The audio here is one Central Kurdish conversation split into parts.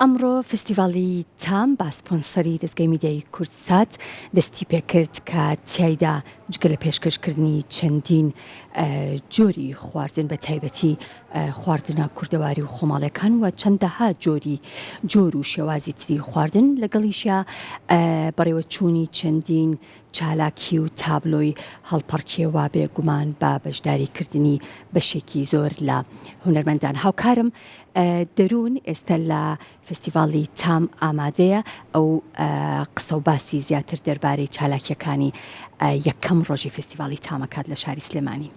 ئەمڕۆ فستیڤاڵی تام با سپۆنسەری دەستگای میدیای کورتسات دەستی پێکرد کە تیایدا جگە لە پێشکەشکردنی چەندین جۆری خواردن بە تایبەتی خواردنە کوردەواری و خۆماڵیەکان و چەندەها جۆر و شێوازی تری خواردن لەگەڵیشە بەڕێوەچوونی چەندین چالاکی و تابلۆی هەڵپەڕکێوە بێگومان بە بەشداریکردنی بەشێکی زۆر لە هونەرمەندان. هاوکارم دەروون ئێستا لە فستیڤاڵی تام ئامادەیە ئەو قسە و باسی زیاتر دەربارەی چالاکیەکانی یەکەم ڕۆژی فستیڤاڵی تامەکات لە شاری سلێمانی.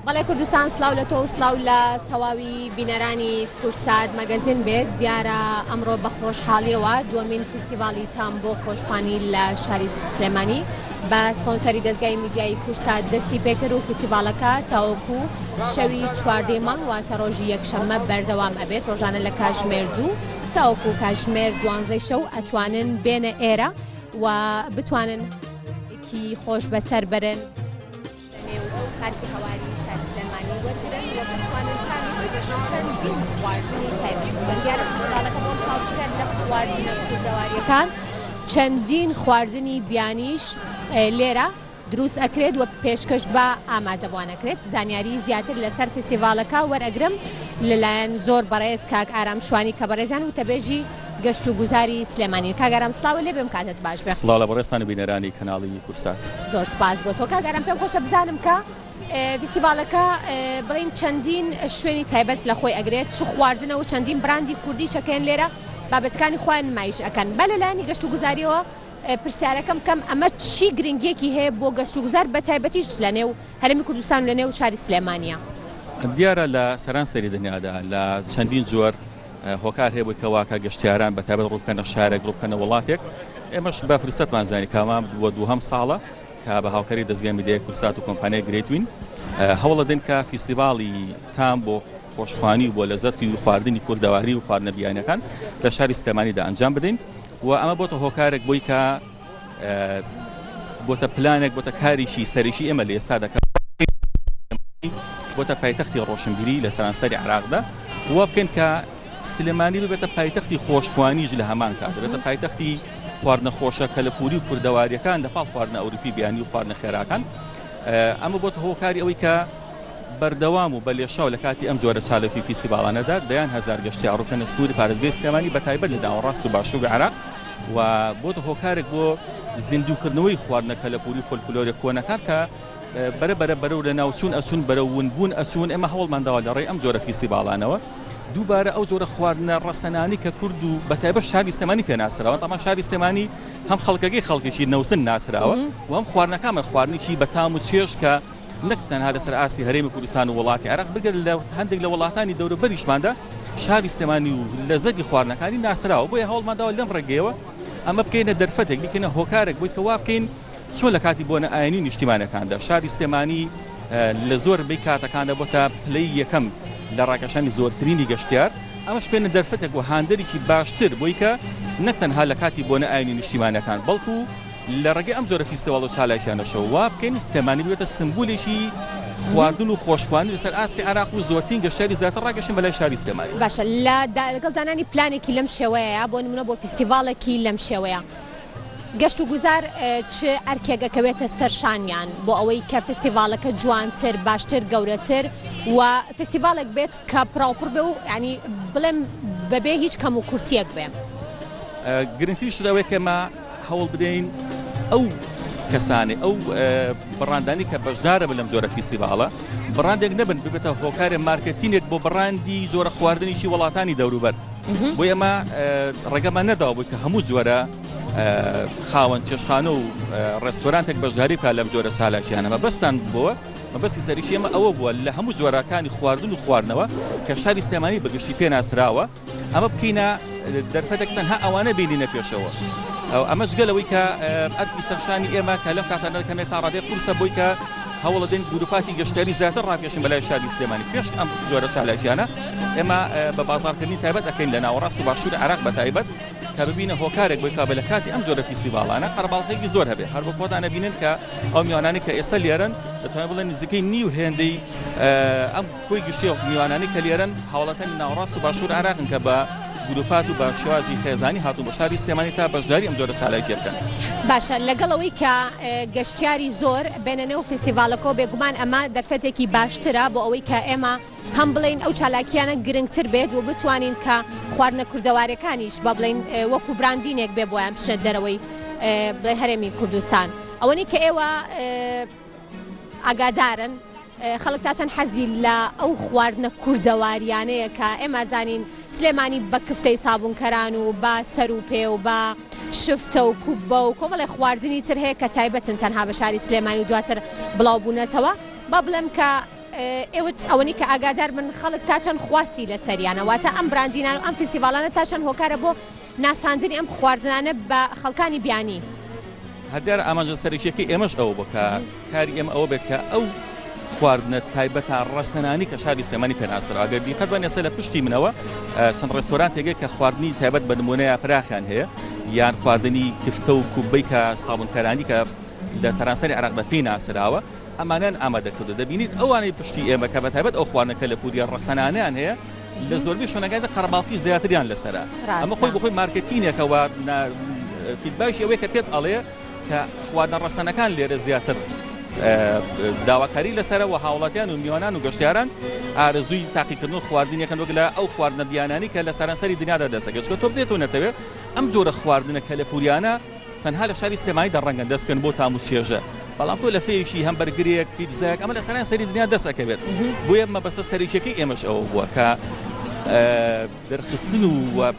بەڵێ کوردستان سلااو لە تۆ سلااو لە تەواوی بینەرانی کورسات مەگەزین بێت دیارە ئەمڕۆ بە خۆشحاڵیەوە دووەمین فستیڤاڵی تام بۆ خۆشخوانی لە شاری سلێمانی بە سپۆنسەری دەستگای میدیای کورسات دەستی پێکرد و فستیڤاڵەکە تاوەکو شەوی چواردەی مانگ واتە ڕۆژی یەکشەممە بەردەوام ئەبێت ڕۆژانە لە کاتژمێر 2 تاوەکو کاتژمێر 12 شەو ئەتوانن بێنە ئێرە و بتوانن کی خۆش بەسەر برن خارکی هەواری شاری سلێمانی وەرگرن و بتوانن چەندین خواردنی تایبەت بەرگیارە فستیڤاڵەکە بۆ خاڵکرێن لە خواردنە کوردەواریەکان چەندین خواردنی بیانیش لێرە دروست ئەکرێت و پێشکەش بە ئامادەبوانەکرێت. زانیاری زیاتر لەسەر فستیڤاڵەکە وەرئەگرم لەلایەن زۆر بەڕێز کاک ئارام شوانی کە بەڕێزان و تەبێژی گەشت و گوزاری سلێمانی. کاک ئارام سڵاو لێ بێم کاتت باش بێ. سڵاو لە بەڕێستان و بینەرانی کەناڵی کورسات. زۆر سپاس بۆ تۆ کاک ئارام. پێم خۆشە بزانم کە فستیڤاڵەکە بڵین چەندین شوێنی تایبەت لە خۆی ئەگرێت چ خواردنە و چەندین براندی کوردی شەکەن لێرە بابەتەکانی خۆیان نمایش ئەکەن. بە لەلایەنی گەشت و گوزاریەوە پرسیارەکەم کەم ئەمە چی گرنگیەکی هەیە بۆ گەشت و گوزار بە تایبەتیش لە نێو هەرێمی کوردستان و لە نێو شاری سلێمانیە؟ دیارە لە سەرانسەری دنیادا لە چەندین جۆر هۆکار هەیە بۆی کەواکە گەشتیاران بە تایبەت ڕووبکەنە شارێک ڕووبکەنە وڵاتێک. ئێمەش بە فرسەتمان زانی کامام بۆ دووهەم ساڵە کە بە هاوکاری دەستگای میدیای کورسات و کۆمپانیای گرێتوین هەوڵ دەدەین کە فستیڤاڵی تام بۆ خۆشخوانی و بۆ لەزەتی و خواردنی کوردەواری و خواردنە بیانەکان لە شاری سلێمانیدا ئەنجام بدەین و ئەمە بۆتە هۆکارێک بۆی کە بۆتە پلانێک بۆتە کاریشی سەرێکی ئێمە لە ئێستا دەکەن بۆتە پایتەختی ڕۆشنبیری لە سەرانسەری عێراقدا وە بکەین کە سلێمانی ببێتە پایتەختی خۆشخوانیش لە هەمان کات بێتە پایتەختی خواردنە خۆشە کەلەپوری و کوردەواریەکان لەپاڵ خواردنە ئەوروپی بیانی و خواردنە خێراکان. ئەمە بۆتە هۆکاری ئەوەی کە بەردەوام و بەلێشاو لە کاتی ئەم جۆرە چالەکی فستیڤاڵانەدا دەیان هەزار گەشتیار ڕووکەنە سنووری پارێزگای سلێمانی بە تایبەت لە داوەڕاست و باشووری عێراق و بۆتە هۆکارێک بۆ زیندووکردنەوەی خواردنە کەلەپوری فۆلکلۆرە کۆنەکان کە بەرەو لە ناوچوون ئەچوون بەرەو ونبوون ئەچوون. ئێمە هەوڵمانداوە لە ڕێی ئەم جۆرە فستیڤاڵانەوە دووبارە ئەو جۆرە خواردنە ڕەسەنانی کە کورد و بە تایبەت شاری سلێمانی پێناسراوە. تەمان شاری سلێمانی هەم خەڵکەکەی خەڵکێکی نەوسن ناسراوە و هەم خواردنەکانمە خواردنێکی بە تام و چێژ کە نەک تەنها لەسەر ئاسی هەرێمی کوردستان و وڵاتی عێراق بگەر لە هەندێک لە وڵاتانی دەوروبەریشماندا شاری سلێمانی و لەزەتی خواردنەکانی ناسراوە. بۆیە هەوڵمانداوە لەم ڕێگەیەوە ئەمە بکەینە دەرفەتێک بکەینە هۆکارێک بۆی کە وا بکەین چۆن لە کاتی بۆنە ئاینی نیشتیمانەکاندا شاری سلێمانی لە زۆر بەی کاتەکاندا بۆتە پلەی یەکەم لە ڕاکێشانی زۆرترینی گەشتیار. ئەمەش پێێنە دەرفەتێک و هاندێکی باشتر بۆی کە نەک تەنها لە کاتی بۆنە ئاینی نیشتیمانەکان بەڵکو لە ڕێگەی ئەم جۆرە فستیڤاڵ و چالاکیانەشەوە وا بکەین سلێمانی بێتە سمبولێکی خواردن و خۆشخوانی لەسەر ئاستی عێراق و زۆرترین گەشتیاری زیاتر ڕاگەشن بەلای شاری سلێمانی. باشە لەگەڵ دانانی پلانێکی لەم شێوەیە بۆ نمونە بۆ فستیڤاڵێکی لەم شێوەیە گەشت و گوزار چ ئەرکێگەکەوێتە سەرشانیان بۆ ئەوەی کە فستیڤاڵەکە جوانتر باشتر گەورەتر و فستیڤاڵێک بێت کە پراوپڕ بێ و ینی بڵێم بەبێ هیچ کەم و کورتیەک بێ. گرنگترین شتەوەی کە ئێمە هەوڵ بدەین ئەو کەسانی ئەو بڕاندانی کە بەشدارە بە لەم جۆرە فستیڤاڵە بڕاندێک نەبن ببێتە هۆکارێ مارکەتینێک بۆ بڕاندی جۆرە خواردنیشی وڵاتانی دەوروبەر. بۆ ئێمە ڕێگەمان نەداوە بووی کە هەموو جۆرە خاوەن چێشخانە و ڕێستۆرانتێک بەشداری بکات لەم جۆرە چالاکیانە. مەبەستان بووە مەبەستی سەرریکی ئێمە ئەوە بووە لە هەموو جۆرەکانی خواردن و خواردنەوە کە شاری سلێمانی بەگشتی پێناسراوە ئەمە بکەینە دەرفەتێک تەنها ئەوانە بینینە پێشەوە. ئەمە جگەلەوەی کە ئەرکی سەرشانی ئێمە کە لەم کاتانە دەکەمێت تا ڕادێ قورسە بۆی کە هەوڵ دەدەین گروپاتی گەشتیاری زیاتر ڕاکێشن بەلای شاری سلێمانی. پێش ئەم جۆرە چالاکیانە ئێمە بە بازاڕکردنی تایبەت ئەکەین لە ناوەڕاست و باشووری عێراق بە تایبەت کە ببینە هۆکارێک بۆی کابە لە کاتی ئەم جۆرە فیستیڤاڵانە قەرەباڵغێکی زۆر هەبێت هەر بە خۆتانە بینن کە ئەو میوانانی کە ئێستا لێرن دەتوانێت بڵێن نزیکەی نیو هێندەی ئەم کۆی گشتی میوانانی کە لێرن هاوڵاتانی ناوەڕاست و باشوور عێراقن کە بە گروپات و بە شێوازی خێزانی هاتوون بە شاری سلێمانی تا بەشداری ئەم جۆرە چالاکیە بکەن. باشە لەگەڵەوەی کە گەشتیاری زۆر بێنە نێو فستیڤالەکە بێگومان ئەمە دەرفەتێکی باشترە بۆ ئەوەی کە ئێمە هەم بڵین ئەو چالاکیانە گرنگتر بێت و بتوانین کە خواردنە کوردەوارەکانیش بە بڵین وەکو براندینێک بێ بۆیان بچنە دەرەوەی بڵێ هەرێمی کوردستان ئەوەنی کە ئێوە ئاگادارن خەڵک تا چەند حەزی لە ئەو خواردنە کوردەواریانەیە کە ئێمە زانین سلێمانی بە کفتەی سابوونکەران و بە سەر و پێ و بە شفتە و کوبە و کۆمەڵی خواردنی تر هەیە کە تایبەتن تەنها بە شاری سلێمانی و دواتر بڵاوبوونەتەوە با بڵێم کە ئەوەنی کە ئاگادار من خەڵک تا چەند خواستی لە سەریانەواتە ئەم براندینان و ئەم فستیڤالانە تا چەند هۆکارە بۆ ناساندنی ئەم خواردنانە بە خەڵکانی بیانی هەردیار ئاماژە سەرکیەکەی ئێمەش ئەوە بۆ کە کاری ئێمە ئەوە بێت کە ئەو خواردنە تایبەتە ڕەسەنانی کە شاری سلێمانی پێناسرا ئەگەر دیقەت بە نێسە لە پشتی منەوە چەند ڕێستۆران تێگەی کە خواردنی تایبەت بە نمونەیە پراخیان هەیە یان خواردنی کفتە و کوبەی کە سابوونکەرانی کە لە سەرانسەری عێراق بە پێی ناسراوە ئەمانیان ئامادەکردو دەبینیت ئەوانەی پشتی ئێمە کە بە تایبەت ئەو خواردنەکە لە پوریە ڕەسەنانیان هەیە لە زۆربەی شوێنەکاندا قەرەباڵغی زیاتریان لەسەرە ئەمە خۆی بەخۆی مارکتینێکەوە فیدباکی ئەوەیە کە پێت ئەڵێ کە خواردنە ڕەسەنەکان لێرە زیاتر داواکاری لەسەرەوە هاوڵاتیان و میوانان و گەشتیاران ئارزووی تاقیکردن و خواردنیەکەن وەک لە ئەو خواردنە بیانانی کە لە سەرانسەری دنیادا دەسەگەشت کە تۆ بێتەوە نەتەوێت ئەم جۆرە خواردنە کە لە پوریانە تەنها لە شاری سلێمانی دەڕەنگەن دەستکەن بۆ تام و چێژە بەڵام تۆ لە فێیەکی هەمبەرگرێک پیتزایەک ئەمە لە سەرانسەری دنیا دەسەکەوێت بۆیە مەبەستە سەرێکیەکەی ئێمەش ئەوە بووە کە دەرخستن و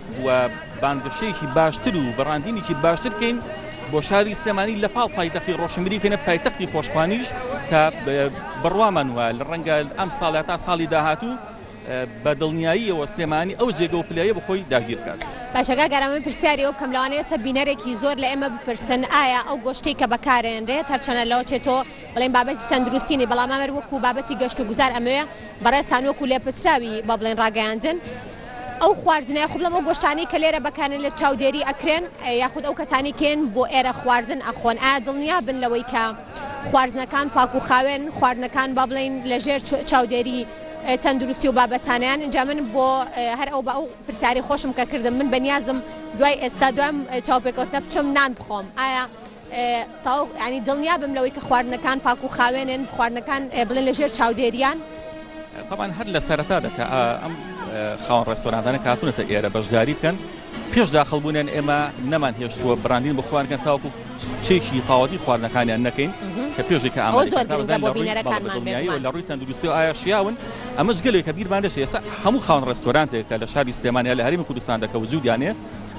بانگەشەیەکی باشتر و بەڕاندینێکی باشتر بکەین بۆ شاری سلێمانی لە پاڵ پایتەختی ڕۆشنبیری بکەنە پایتەختی خۆشخوانیش کە بڕوامان وە لە ڕەنگە ئەم ساڵە تا ساڵی داهاتوو بە دڵنیاییەوە سلێمانی ئەو جێگە و پلەیە بخۆی داگیر بکات. باشەکە گەرامە پرسیاری ئەو بکەم لەوانەیە ئێستا بینەرێکی زۆر لە ئێمە بپرسن ئایا ئەو گۆشتەی کە بەکارێنرێت هەرچەنە لەوە چێتۆ بڵێن بابەتی تەندروستینی بەڵام ئەمە وەکو بابەتی گەشت و گوزار ئەمەیە بەڕێستان وەکو لێپرسراوی با بڵێن ڕاگەیاندن ئەو خواردنە خوب لەم ئەو گۆشتانەی کە لێرە بەکارن لە چاودێری ئەکرێن یاخود ئەو کەسانی کێن بۆ ئێرە خواردن ئەخۆن ئایا دڵنیا بن لەوەی کە خواردنەکان پاک و خاوێن خواردنەکان با بڵێن لەژێر چاودێری تەندروستی و بابەتانیان اینجا من بۆ هەر ئەو بە ئەو پرسیاری خۆشم کە کردم من بەنیازم دوای ئێستا دوام چاوپێکەوتنە بچم نان بخۆم ئایا ینی دڵنیا بم لەوەی کە خواردنەکان پاک و خاوێنن خواردنەکان بڵێن لەژێر چاودێریان طبعا هەر لە سەرەتا دەکە ئەم خاوەن ڕێستۆرانتانە کاتونەتە ئێرە بەشداری بکەن پێش داخەڵبوونیان ئێمە نەمان هێشتووە بڕاندین بخواردنکەن تاوەکو چێکی قاوەتی خواردنەکانیان نەکەین کە پێشی کە ئامادەکردنیایی و لە ڕووی تەندروستی و ئایا شیاون ئەمەش گەلێک کە بیرمان دەچێت ئێستا هەموو خاوەن ڕێستۆرانتێک کە لە شاری سلێمانیا لە هەرێمی کوردستان دەکە وجودیانێ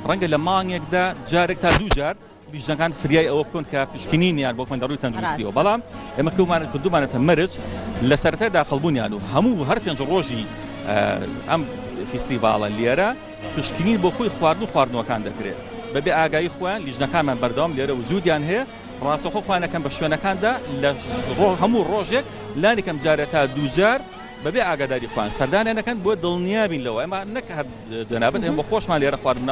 ڕەنگە لە مانگێکدا جارێک تا دوو جار لیژنەکان فریای ئەوە بکەن کە پشکنینیان بۆ ڕووی تەندروستیەوە بەڵام ئێمە کردومانەتە مەرج لە سەرەتای داخەڵبوونیان و هەموو هەر پێنج ڕۆژی ئەم فیستیڤاڵە لێرە پشکنین بۆ خۆی خواردن و خواردنەوەکان دەکرێت بەبێ ئاگایی خۆیان لیژنەکانمان بەردەوام لێرە وجودیان هەیە ڕاستەخۆ خوانەکەم بە شوێنەکاندا لە هەموو ڕۆژێک لانێکم جارێت تا دوو جار بەبێ ئاگاداری خوان سەردانیانەکەن بۆ دڵنیابین لەوە ئەمە نەک هەر جەنابەت ئێمە بۆ خۆشمان لێرە خواردن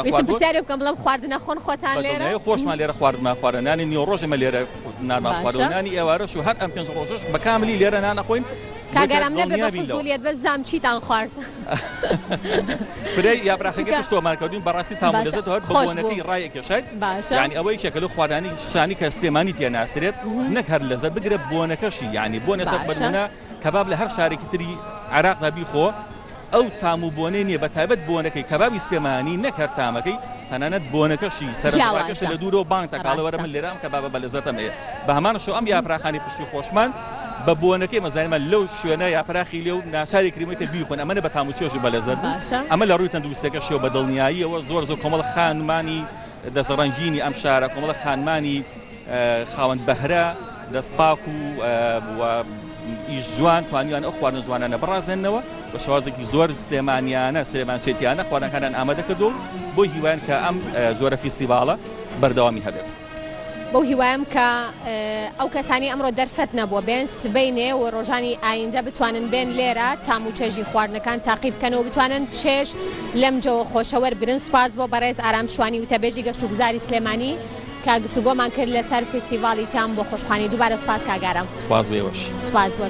بکەم بڵم خواردنە خۆن خۆتان لێرە خۆشمان لێرە خواردنمان خواردنانی نیوە ڕۆژێمە لێرە نانمان خواردنانی ئێوارەش و هەر ئەم پێنج ڕۆژەش بە کاملی لێرە نانەخۆین کاگەرام نەبێ بە فزولیت بزانم چیتان خوارد فرەی یابراخەکە پشتۆمانکردین بەڕاستی تام لەزەت هەر بۆنەکەی ڕایەکێشێت یعنی ئەوەی چێکەلو خواردانی شانی کە سلێمانی پێ ناسرێت نەک هەر لەزەت بگرە بۆنەکەشی یعنی بۆنە سەر بەرمونە کەباب لە هەر شارێکی تری عێراقدا بیخۆ ئەو تام و بۆنەی نییە بە تایبەت بۆنەکەی کەبابی سلێمانی نەک هەر تامەکەی تەنانەت بۆنەکەشی سەرڕاکەش لە دوورەوە بانگ تەکاڵەوەرە من لێرە ئەم کەبابە بە لەزەتم هەیە بە هەمانەشەوە ئەم یابراخانی پشتی خۆشمان بە بۆنەکەی مەزانمە لەو شوێنە یاپراخی لێو ناشاری کریمەکە بیخۆن ئەمەە بە تام و چێژی بەلەزەت ئەمە لە ڕووی تەندروستیەکەشەوە بە دڵنیاییەوە زۆر کۆمەڵ خانمانی دەسەڕەنجینی ئەم شارە کۆمەڵ خانمانی خاوەن بەهرە دەستپاک و ئیش جوان توانیان ئەو خواردنە جوانانە بڕازێننەوە بە شێوازێکی زۆر سلێمانیانە سلێمانچێتیانە خواردنەکانیان ئامادە کردو بۆی هیوایان کە ئەم جۆرە فیستیڤاڵە بەردەوامی هەبێت. بەو هیوایم کە ئەو کەسانی ئەمڕۆ دەرفەت نەبووە بێن سبەینێ و ڕۆژانی ئایندە بتوانن بێن لێرە تام و چێژی خواردنەکان تاقیب بکەنەوە بتوانن چێژ لەم جەوە خۆشەوەر برن. سوپاس بۆ بەڕێز ئارام شوانی وتەبێژی گەشت و گوزاری سلێمانی کە گفتوگۆمان کرد لەسەر فستیڤاڵی تام بۆ خۆشخوانی. دووبارە سوپاس کاگارم. سپاس بێوەش. سوپاس بۆ